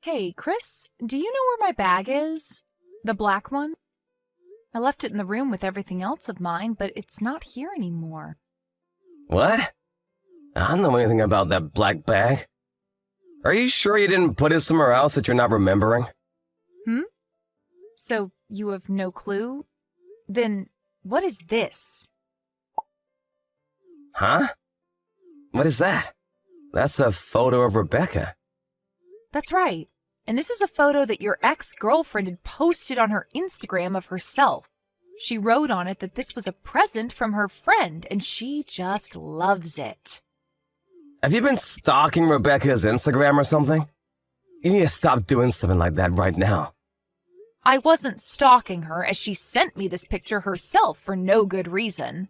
Hey, Chris, do you know where my bag is? The black one? I left it in the room with everything else of mine, but it's not here anymore. What? I don't know anything about that black bag. Are you sure you didn't put it somewhere else that you're not remembering? So, you have no clue? Then, what is this? Huh? What is that? That's a photo of Rebecca. That's right. And this is a photo that your ex-girlfriend had posted on her Instagram of herself. She wrote on it that this was a present from her friend, and she just loves it. Have you been stalking Rebecca's Instagram or something? You need to stop doing something like that right now. I wasn't stalking her, as she sent me this picture herself for no good reason.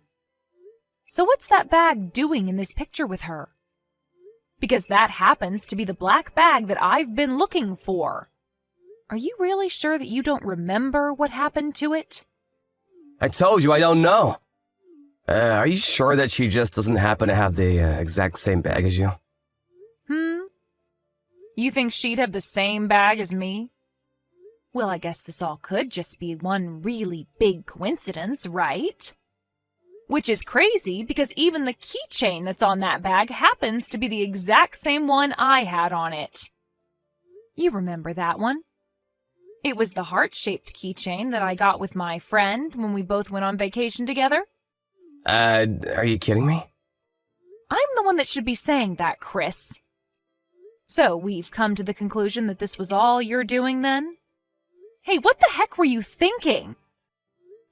So what's that bag doing in this picture with her? Because that happens to be the black bag that I've been looking for. Are you really sure that you don't remember what happened to it? I told you I don't know. Are you sure that she just doesn't happen to have the exact same bag as you? You think she'd have the same bag as me? Well, I guess this all could just be one really big coincidence, right? Which is crazy because even the keychain that's on that bag happens to be the exact same one I had on it. You remember that one? It was the heart-shaped keychain that I got with my friend when we both went on vacation together. Are you kidding me? I'm the one that should be saying that, Chris. So, we've come to the conclusion that this was all you're doing then? Hey, what the heck were you thinking?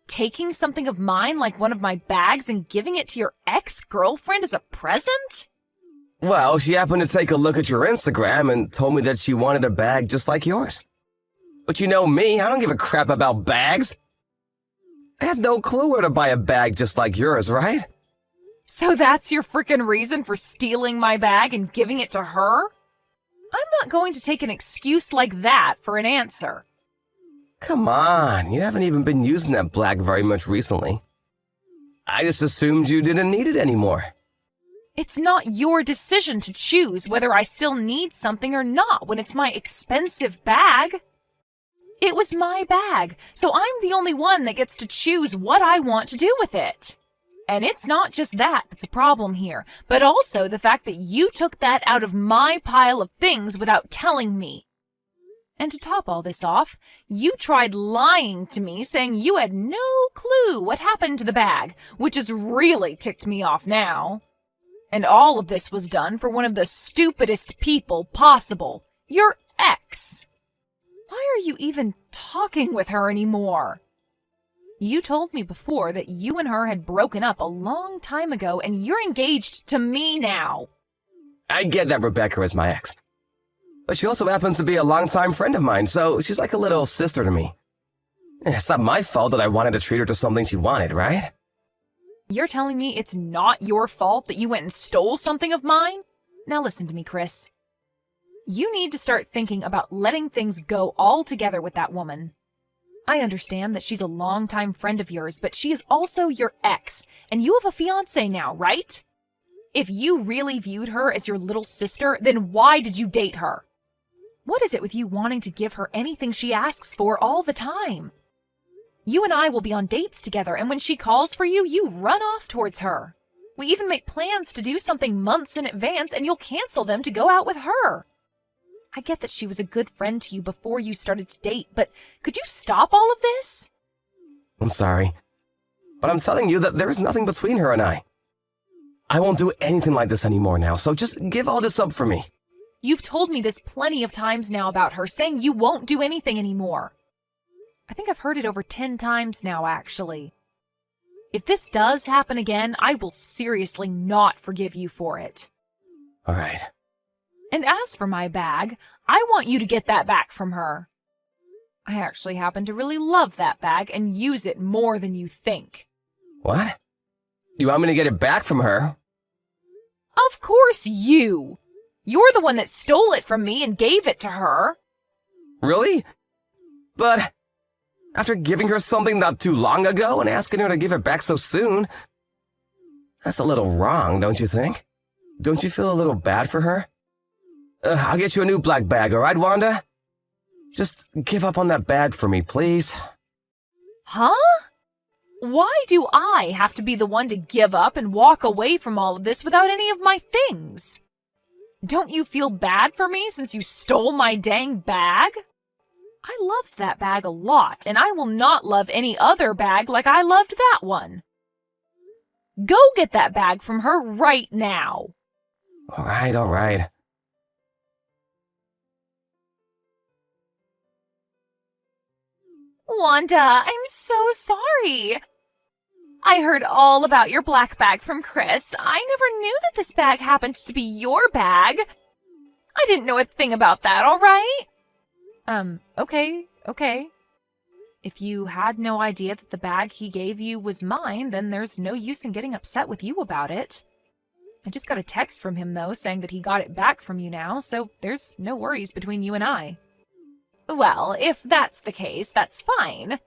Taking something of mine like one of my bags and giving it to your ex-girlfriend as a present? Well, she happened to take a look at your Instagram and told me that she wanted a bag just like yours. But you know me, I don't give a crap about bags. I have no clue where to buy a bag just like yours, right? So that's your frickin' reason for stealing my bag and giving it to her? I'm not going to take an excuse like that for an answer. Come on, you haven't even been using that black very much recently. I just assumed you didn't need it anymore. It's not your decision to choose whether I still need something or not when it's my expensive bag. It was my bag, so I'm the only one that gets to choose what I want to do with it. And it's not just that that's a problem here, but also the fact that you took that out of my pile of things without telling me. And to top all this off, you tried lying to me saying you had no clue what happened to the bag, which has really ticked me off now. And all of this was done for one of the stupidest people possible, your ex. Why are you even talking with her anymore? You told me before that you and her had broken up a long time ago and you're engaged to me now. I get that Rebecca is my ex. But she also happens to be a longtime friend of mine, so she's like a little sister to me. It's not my fault that I wanted to treat her to something she wanted, right? You're telling me it's not your fault that you went and stole something of mine? Now listen to me, Chris. You need to start thinking about letting things go altogether with that woman. I understand that she's a longtime friend of yours, but she is also your ex, and you have a fiancé now, right? If you really viewed her as your little sister, then why did you date her? What is it with you wanting to give her anything she asks for all the time? You and I will be on dates together, and when she calls for you, you run off towards her. We even make plans to do something months in advance, and you'll cancel them to go out with her. I get that she was a good friend to you before you started to date, but could you stop all of this? I'm sorry, but I'm telling you that there is nothing between her and I. I won't do anything like this anymore now, so just give all this up for me. You've told me this plenty of times now about her, saying you won't do anything anymore. I think I've heard it over 10 times now, actually. If this does happen again, I will seriously not forgive you for it. All right. And as for my bag, I want you to get that back from her. I actually happen to really love that bag and use it more than you think. What? You want me to get it back from her? Of course you! You're the one that stole it from me and gave it to her. Really? But after giving her something not too long ago and asking her to give it back so soon, that's a little wrong, don't you think? Don't you feel a little bad for her? I'll get you a new black bag, all right, Wanda? Just give up on that bag for me, please. Huh? Why do I have to be the one to give up and walk away from all of this without any of my things? Don't you feel bad for me since you stole my dang bag? I loved that bag a lot, and I will not love any other bag like I loved that one. Go get that bag from her right now. All right. Wanda, I'm so sorry. I heard all about your black bag from Chris. I never knew that this bag happened to be your bag. I didn't know a thing about that, all right? Okay. If you had no idea that the bag he gave you was mine, then there's no use in getting upset with you about it. I just got a text from him, though, saying that he got it back from you now, so there's no worries between you and I. Well, if that's the case, that's fine.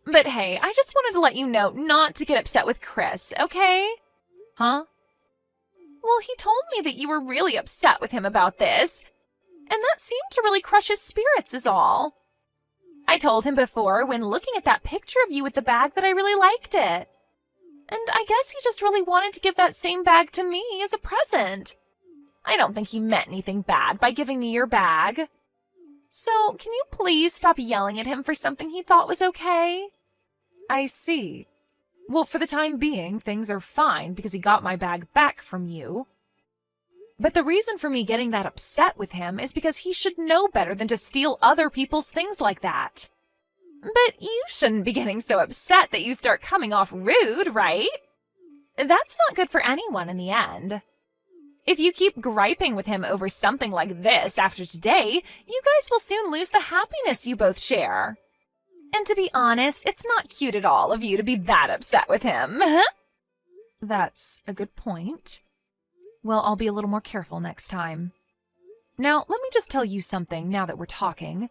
But hey, I just wanted to let you know not to get upset with Chris, okay? Huh? Well, he told me that you were really upset with him about this, and that seemed to really crush his spirits is all. I told him before, when looking at that picture of you with the bag, that I really liked it. And I guess he just really wanted to give that same bag to me as a present. I don't think he meant anything bad by giving me your bag. So, can you please stop yelling at him for something he thought was okay? I see. Well, for the time being, things are fine because he got my bag back from you. But the reason for me getting that upset with him is because he should know better than to steal other people's things like that. But you shouldn't be getting so upset that you start coming off rude, right? That's not good for anyone in the end. If you keep griping with him over something like this after today, you guys will soon lose the happiness you both share. And to be honest, it's not cute at all of you to be that upset with him. That's a good point. Well, I'll be a little more careful next time. Now, let me just tell you something now that we're talking.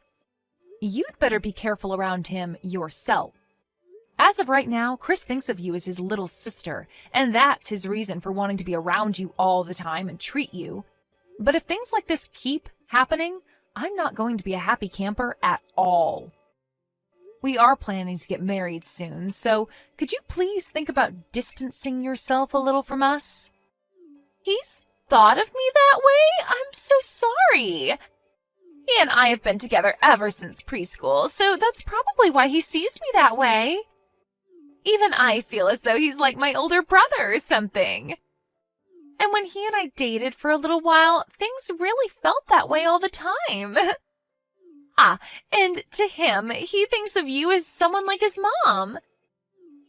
You'd better be careful around him yourself. As of right now, Chris thinks of you as his little sister, and that's his reason for wanting to be around you all the time and treat you. But if things like this keep happening, I'm not going to be a happy camper at all. We are planning to get married soon, so could you please think about distancing yourself a little from us? He's thought of me that way? I'm so sorry. He and I have been together ever since preschool, so that's probably why he sees me that way. Even I feel as though he's like my older brother or something. And when he and I dated for a little while, things really felt that way all the time. And to him, he thinks of you as someone like his mom.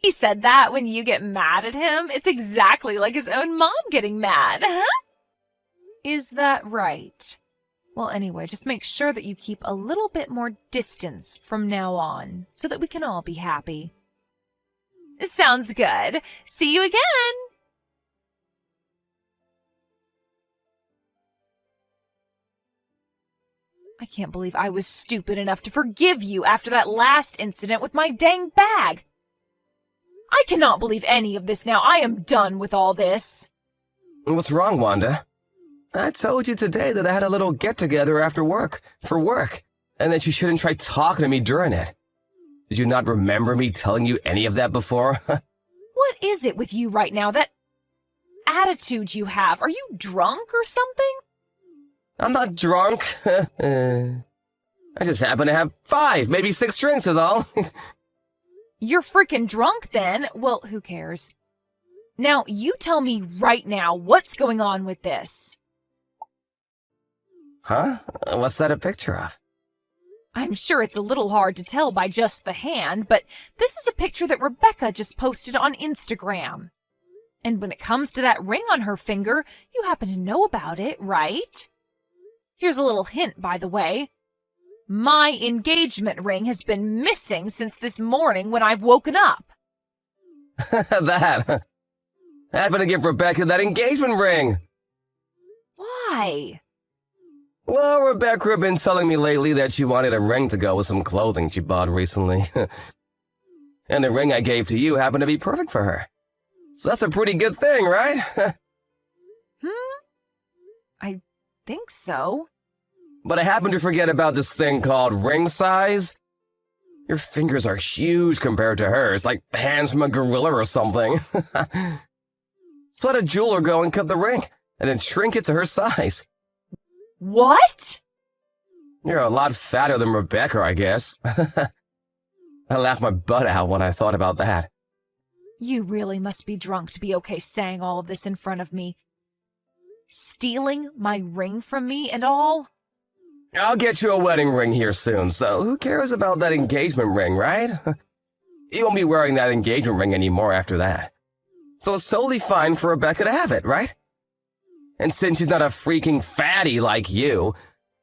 He said that when you get mad at him, it's exactly like his own mom getting mad. Is that right? Well, anyway, just make sure that you keep a little bit more distance from now on, so that we can all be happy. Sounds good. See you again! I can't believe I was stupid enough to forgive you after that last incident with my dang bag. I cannot believe any of this now. I am done with all this. What's wrong, Wanda? I told you today that I had a little get-together after work, for work, and that you shouldn't try talking to me during it. Did you not remember me telling you any of that before? What is it with you right now, that attitude you have? Are you drunk or something? I'm not drunk. I just happen to have 5, maybe 6 drinks is all. You're freaking drunk then. Well, who cares? Now, you tell me right now what's going on with this. Huh? What's that a picture of? I'm sure it's a little hard to tell by just the hand, but this is a picture that Rebecca just posted on Instagram. And when it comes to that ring on her finger, you happen to know about it, right? Here's a little hint, by the way. My engagement ring has been missing since this morning when I've woken up. That. I happened to give Rebecca that engagement ring. Why? Well, Rebecca had been telling me lately that she wanted a ring to go with some clothing she bought recently. And the ring I gave to you happened to be perfect for her. So that's a pretty good thing, right? I think so. But I happened to forget about this thing called ring size. Your fingers are huge compared to hers, like hands from a gorilla or something. So I had a jeweler go and cut the ring, and then shrink it to her size. What? You're a lot fatter than Rebecca, I guess. I laughed my butt out when I thought about that. You really must be drunk to be okay saying all of this in front of me. Stealing my ring from me and all? I'll get you a wedding ring here soon, so who cares about that engagement ring, right? You won't be wearing that engagement ring anymore after that. So it's totally fine for Rebecca to have it, right? And since she's not a freaking fatty like you,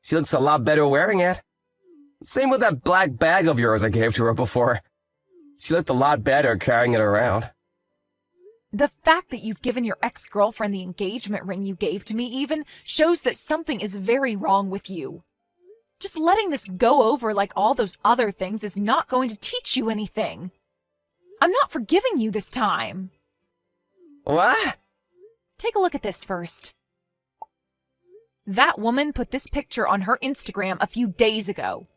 she looks a lot better wearing it. Same with that black bag of yours I gave to her before. She looked a lot better carrying it around. The fact that you've given your ex-girlfriend the engagement ring you gave to me even shows that something is very wrong with you. Just letting this go over like all those other things is not going to teach you anything. I'm not forgiving you this time. What? Take a look at this first. That woman put this picture on her Instagram a few days ago.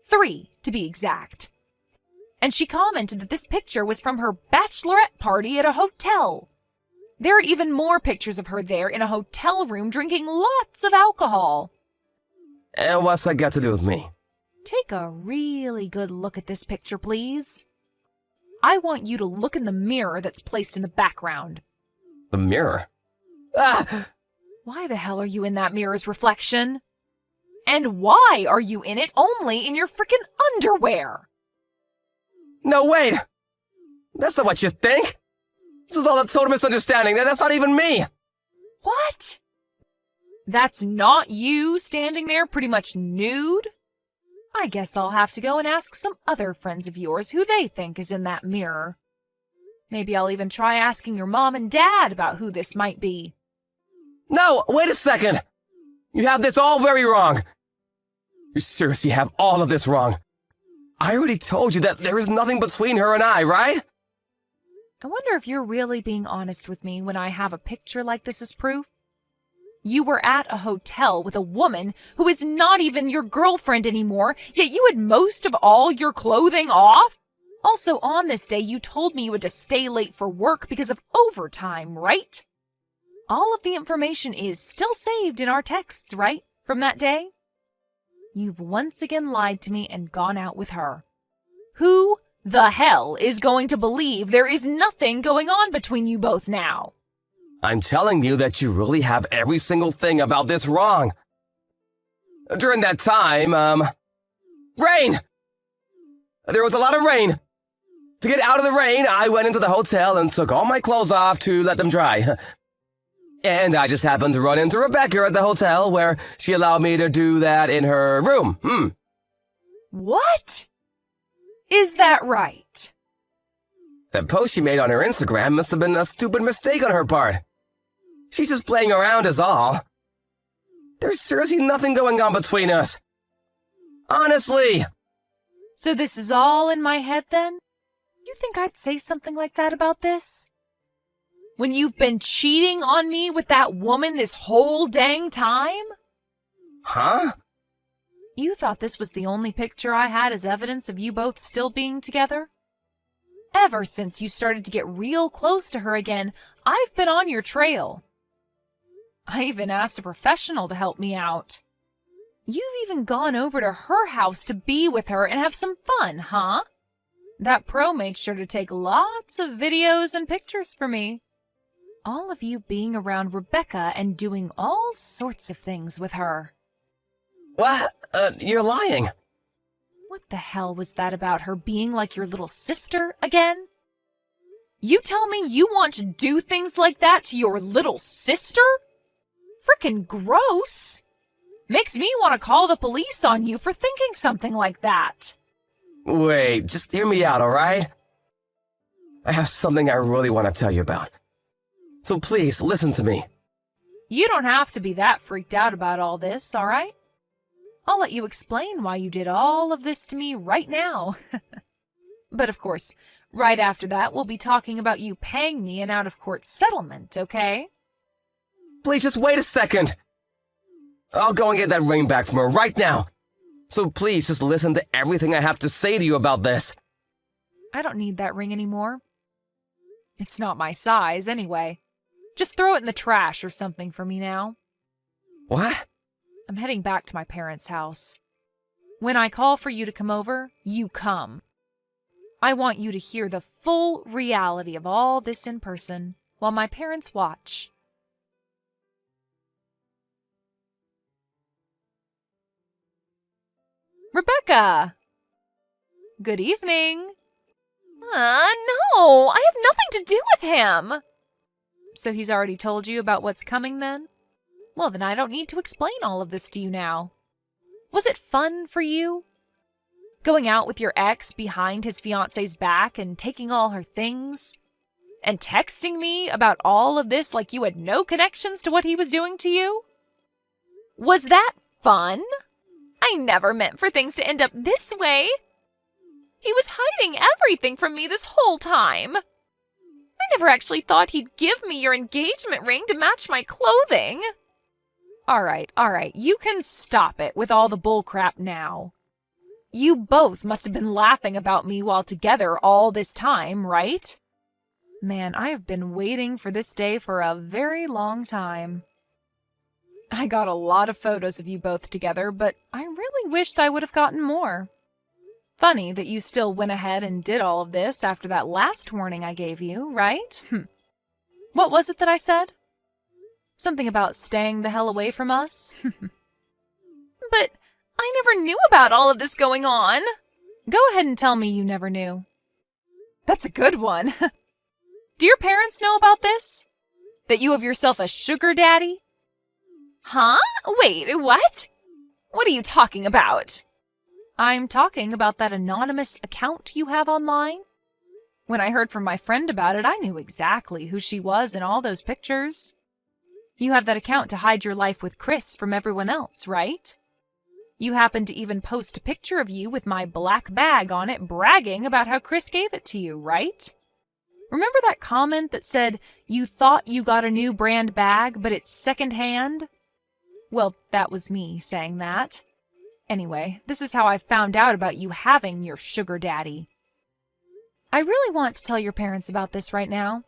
3, to be exact. And she commented that this picture was from her bachelorette party at a hotel. There are even more pictures of her there in a hotel room drinking lots of alcohol. And what's that got to do with me? Take a really good look at this picture, please. I want you to look in the mirror that's placed in the background. The mirror? Ah! Why the hell are you in that mirror's reflection? And why are you in it only in your frickin' underwear? No, wait! That's not what you think! This is all a total misunderstanding. That's not even me! What? That's not you standing there pretty much nude? I guess I'll have to go and ask some other friends of yours who they think is in that mirror. Maybe I'll even try asking your mom and dad about who this might be. No, wait a second! You have this all very wrong. You seriously have all of this wrong. I already told you that there is nothing between her and I, right? I wonder if you're really being honest with me when I have a picture like this as proof. You were at a hotel with a woman who is not even your girlfriend anymore, yet you had most of all your clothing off? Also, on this day, you told me you had to stay late for work because of overtime, right? All of the information is still saved in our texts, right, from that day? You've once again lied to me and gone out with her. Who the hell is going to believe there is nothing going on between you both now? I'm telling you that you really have every single thing about this wrong. During that time, rain! There was a lot of rain. To get out of the rain, I went into the hotel and took all my clothes off to let them dry. And I just happened to run into Rebecca at the hotel where she allowed me to do that in her room. What? Is that right? That post she made on her Instagram must have been a stupid mistake on her part. She's just playing around is all. There's seriously nothing going on between us. Honestly. So this is all in my head then? You think I'd say something like that about this? When you've been cheating on me with that woman this whole dang time? Huh? You thought this was the only picture I had as evidence of you both still being together? Ever since you started to get real close to her again, I've been on your trail. I even asked a professional to help me out. You've even gone over to her house to be with her and have some fun, huh? That pro made sure to take lots of videos and pictures for me. All of you being around Rebecca and doing all sorts of things with her. What? You're lying. What the hell was that about her being like your little sister again? You tell me you want to do things like that to your little sister? Frickin' gross. Makes me want to call the police on you for thinking something like that. Wait, just hear me out, alright? I have something I really want to tell you about. So please, listen to me. You don't have to be that freaked out about all this, alright? I'll let you explain why you did all of this to me right now. But of course, right after that, we'll be talking about you paying me an out-of-court settlement, okay? Please just wait a second. I'll go and get that ring back from her right now. So please just listen to everything I have to say to you about this. I don't need that ring anymore. It's not my size, anyway. Just throw it in the trash or something for me now. What? I'm heading back to my parents' house. When I call for you to come over, you come. I want you to hear the full reality of all this in person while my parents watch. Rebecca! Good evening. No, I have nothing to do with him. So he's already told you about what's coming then? Well, then I don't need to explain all of this to you now. Was it fun for you? Going out with your ex behind his fiancé's back and taking all her things? And texting me about all of this like you had no connections to what he was doing to you? Was that fun? I never meant for things to end up this way. He was hiding everything from me this whole time. I never actually thought he'd give me your engagement ring to match my clothing. All right, you can stop it with all the bullcrap now. You both must have been laughing about me while together all this time, right? Man, I have been waiting for this day for a very long time. I got a lot of photos of you both together, but I really wished I would have gotten more. Funny that you still went ahead and did all of this after that last warning I gave you, right? What was it that I said? Something about staying the hell away from us? But I never knew about all of this going on. Go ahead and tell me you never knew. That's a good one. Do your parents know about this? That you have yourself a sugar daddy? Huh? Wait, what? What are you talking about? I'm talking about that anonymous account you have online. When I heard from my friend about it, I knew exactly who she was in all those pictures. You have that account to hide your life with Chris from everyone else, right? You happened to even post a picture of you with my black bag on it, bragging about how Chris gave it to you, right? Remember that comment that said you thought you got a new brand bag, but it's secondhand? Well, that was me saying that. Anyway, this is how I found out about you having your sugar daddy. I really want to tell your parents about this right now.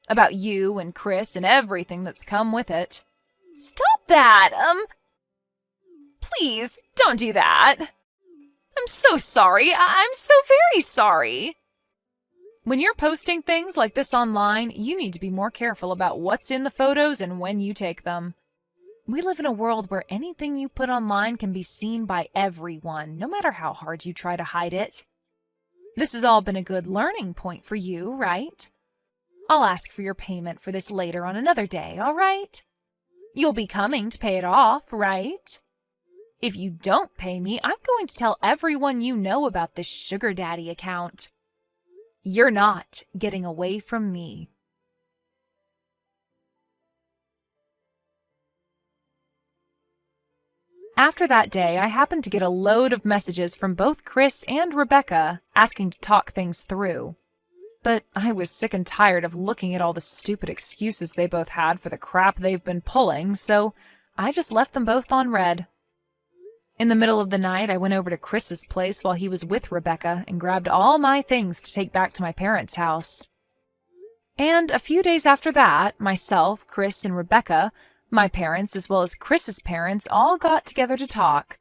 About you and Chris and everything that's come with it. Stop that! Please, don't do that. I'm so sorry. I'm so very sorry. When you're posting things like this online, you need to be more careful about what's in the photos and when you take them. We live in a world where anything you put online can be seen by everyone, no matter how hard you try to hide it. This has all been a good learning point for you, right? I'll ask for your payment for this later on another day, all right? You'll be coming to pay it off, right? If you don't pay me, I'm going to tell everyone you know about this sugar daddy account. You're not getting away from me. After that day, I happened to get a load of messages from both Chris and Rebecca asking to talk things through. But I was sick and tired of looking at all the stupid excuses they both had for the crap they've been pulling, so I just left them both on red. In the middle of the night, I went over to Chris's place while he was with Rebecca and grabbed all my things to take back to my parents' house. And a few days after that, myself, Chris, and Rebecca, my parents as well as Chris's parents, all got together to talk.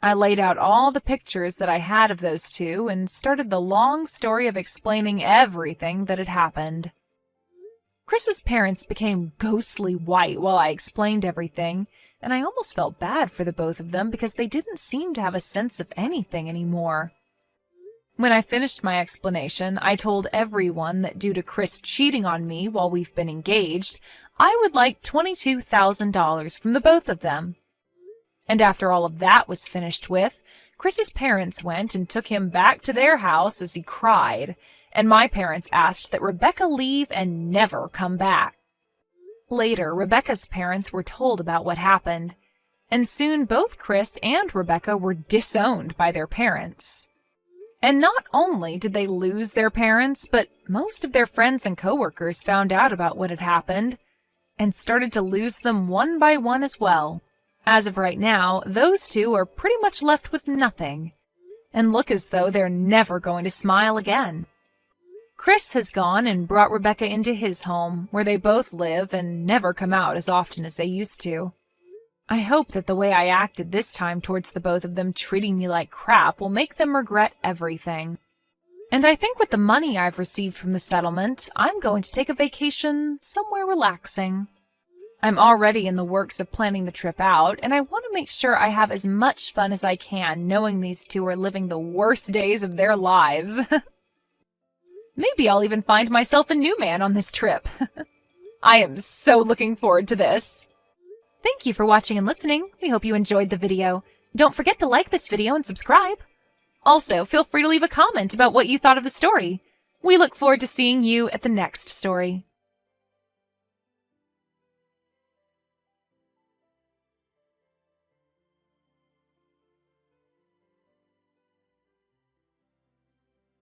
I laid out all the pictures that I had of those two and started the long story of explaining everything that had happened. Chris's parents became ghostly white while I explained everything, and I almost felt bad for the both of them because they didn't seem to have a sense of anything anymore. When I finished my explanation, I told everyone that due to Chris cheating on me while we've been engaged, I would like $22,000 from the both of them. And after all of that was finished with, Chris's parents went and took him back to their house as he cried, and my parents asked that Rebecca leave and never come back. Later, Rebecca's parents were told about what happened, and soon both Chris and Rebecca were disowned by their parents. And not only did they lose their parents, but most of their friends and coworkers found out about what had happened and started to lose them one by one as well, As of right now, those two are pretty much left with nothing, and look as though they're never going to smile again. Chris has gone and brought Rebecca into his home, where they both live and never come out as often as they used to. I hope that the way I acted this time towards the both of them treating me like crap will make them regret everything. And I think with the money I've received from the settlement, I'm going to take a vacation somewhere relaxing. I'm already in the works of planning the trip out, and I want to make sure I have as much fun as I can knowing these two are living the worst days of their lives. Maybe I'll even find myself a new man on this trip. I am so looking forward to this. Thank you for watching and listening. We hope you enjoyed the video. Don't forget to like this video and subscribe. Also, feel free to leave a comment about what you thought of the story. We look forward to seeing you at the next story.